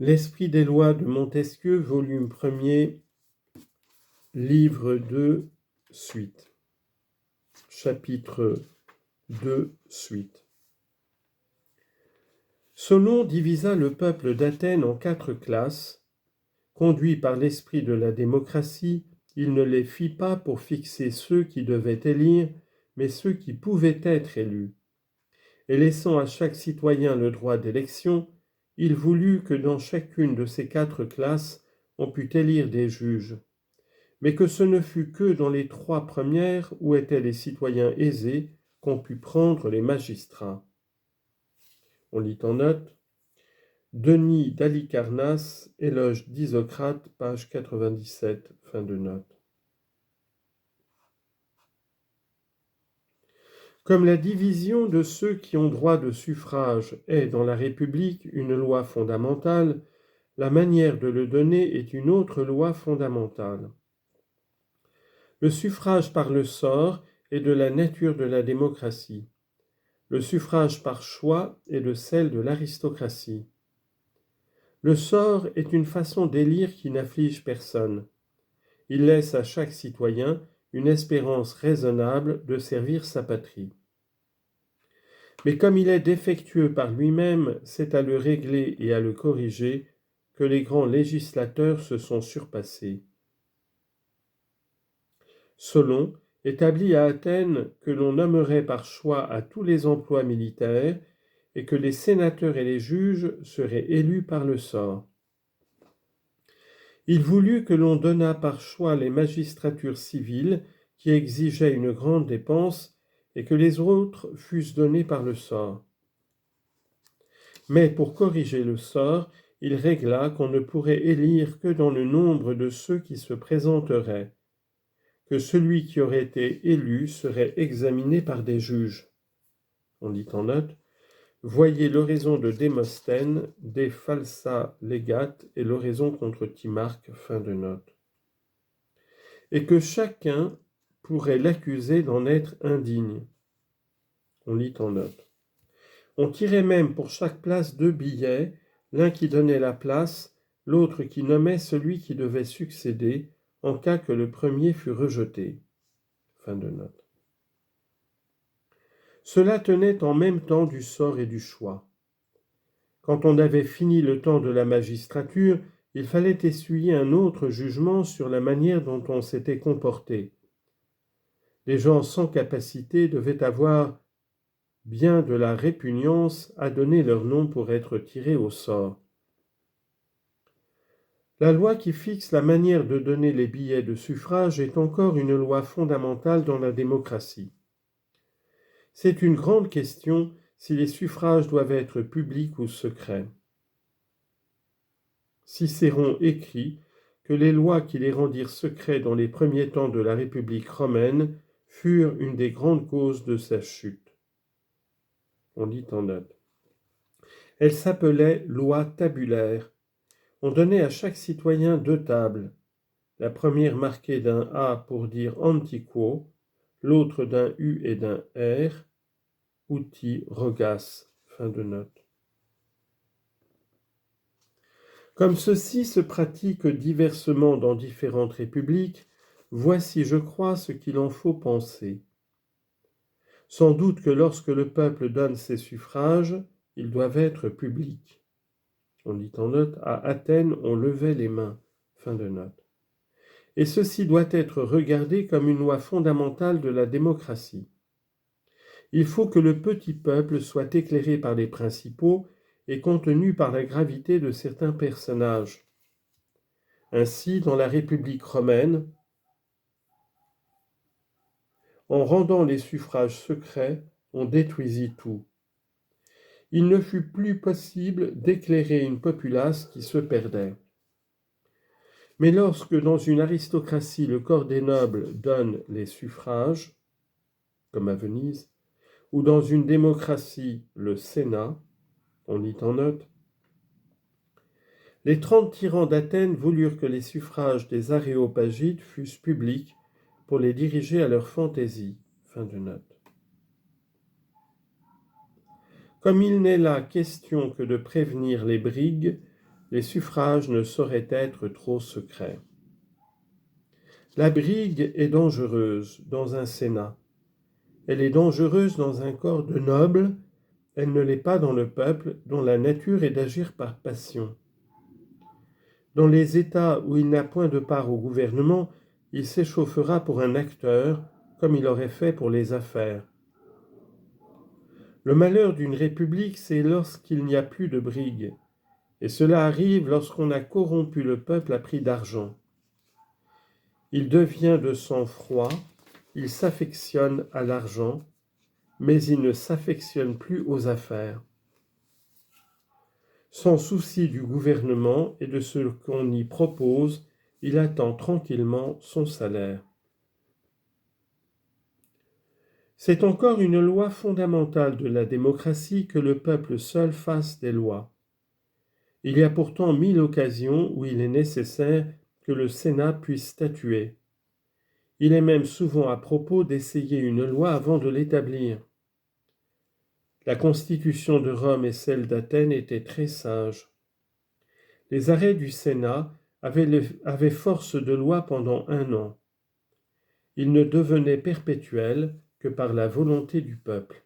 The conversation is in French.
L'Esprit des lois de Montesquieu, volume 1er, livre 2, suite. Chapitre 2, suite. Solon divisa le peuple d'Athènes en 4 classes. Conduit par l'esprit de la démocratie, il ne les fit pas pour fixer ceux qui devaient élire, mais ceux qui pouvaient être élus. Et laissant à chaque citoyen le droit d'élection, il voulut que dans chacune de ces 4 classes, on pût élire des juges, mais que ce ne fût que dans les 3 premières où étaient les citoyens aisés qu'on pût prendre les magistrats. On lit en note Denis d'Halicarnasse, éloge d'Isocrate, page 97, fin de note. Comme la division de ceux qui ont droit de suffrage est dans la République une loi fondamentale, la manière de le donner est une autre loi fondamentale. Le suffrage par le sort est de la nature de la démocratie. Le suffrage par choix est de celle de l'aristocratie. Le sort est une façon d'élire qui n'afflige personne. Il laisse à chaque citoyen une espérance raisonnable de servir sa patrie. Mais comme il est défectueux par lui-même, c'est à le régler et à le corriger que les grands législateurs se sont surpassés. Solon établit à Athènes que l'on nommerait par choix à tous les emplois militaires et que les sénateurs et les juges seraient élus par le sort. Il voulut que l'on donnât par choix les magistratures civiles qui exigeaient une grande dépense et que les autres fussent donnés par le sort. Mais pour corriger le sort, il régla qu'on ne pourrait élire que dans le nombre de ceux qui se présenteraient, que celui qui aurait été élu serait examiné par des juges. On lit en note Voyez l'oraison de Démosthène, De falsa legate et l'oraison contre Timarque, fin de note. Et que chacun pourrait l'accuser d'en être indigne. On lit en note. On tirait même pour chaque place 2 billets, l'un qui donnait la place, l'autre qui nommait celui qui devait succéder, en cas que le premier fût rejeté. Fin de note. Cela tenait en même temps du sort et du choix. Quand on avait fini le temps de la magistrature, il fallait essuyer un autre jugement sur la manière dont on s'était comporté. Les gens sans capacité devaient avoir bien de la répugnance à donner leur nom pour être tirés au sort. La loi qui fixe la manière de donner les billets de suffrage est encore une loi fondamentale dans la démocratie. C'est une grande question si les suffrages doivent être publics ou secrets. Cicéron écrit que les lois qui les rendirent secrets dans les premiers temps de la République romaine furent une des grandes causes de sa chute. On lit en note. Elle s'appelait loi tabulaire. On donnait à chaque citoyen 2 tables, la première marquée d'un A pour dire antiquo, l'autre d'un U et d'un R, uti rogas, fin de note. Comme ceci se pratique diversement dans différentes républiques, voici, je crois, ce qu'il en faut penser. Sans doute que lorsque le peuple donne ses suffrages, ils doivent être publics. On dit en note, à Athènes, on levait les mains. Fin de note. Et ceci doit être regardé comme une loi fondamentale de la démocratie. Il faut que le petit peuple soit éclairé par les principaux et contenu par la gravité de certains personnages. Ainsi, dans la République romaine, en rendant les suffrages secrets, on détruisit tout. Il ne fut plus possible d'éclairer une populace qui se perdait. Mais lorsque dans une aristocratie le corps des nobles donne les suffrages, comme à Venise, ou dans une démocratie le Sénat, on lit en note, les 30 tyrans d'Athènes voulurent que les suffrages des Aréopagites fussent publics pour les diriger à leur fantaisie. Fin de note. Comme il n'est là question que de prévenir les brigues, les suffrages ne sauraient être trop secrets. La brigue est dangereuse dans un Sénat. Elle est dangereuse dans un corps de nobles, elle ne l'est pas dans le peuple dont la nature est d'agir par passion. Dans les États où il n'a point de part au gouvernement, il s'échauffera pour un acteur, comme il aurait fait pour les affaires. Le malheur d'une république, c'est lorsqu'il n'y a plus de brigue, et cela arrive lorsqu'on a corrompu le peuple à prix d'argent. Il devient de sang-froid, il s'affectionne à l'argent, mais il ne s'affectionne plus aux affaires. Sans souci du gouvernement et de ce qu'on y propose, il attend tranquillement son salaire. C'est encore une loi fondamentale de la démocratie que le peuple seul fasse des lois. Il y a pourtant 1000 occasions où il est nécessaire que le Sénat puisse statuer. Il est même souvent à propos d'essayer une loi avant de l'établir. La constitution de Rome et celle d'Athènes étaient très sages. Les arrêts du Sénat avaient force de loi pendant 1 an. Ils ne devenaient perpétuels que par la volonté du peuple.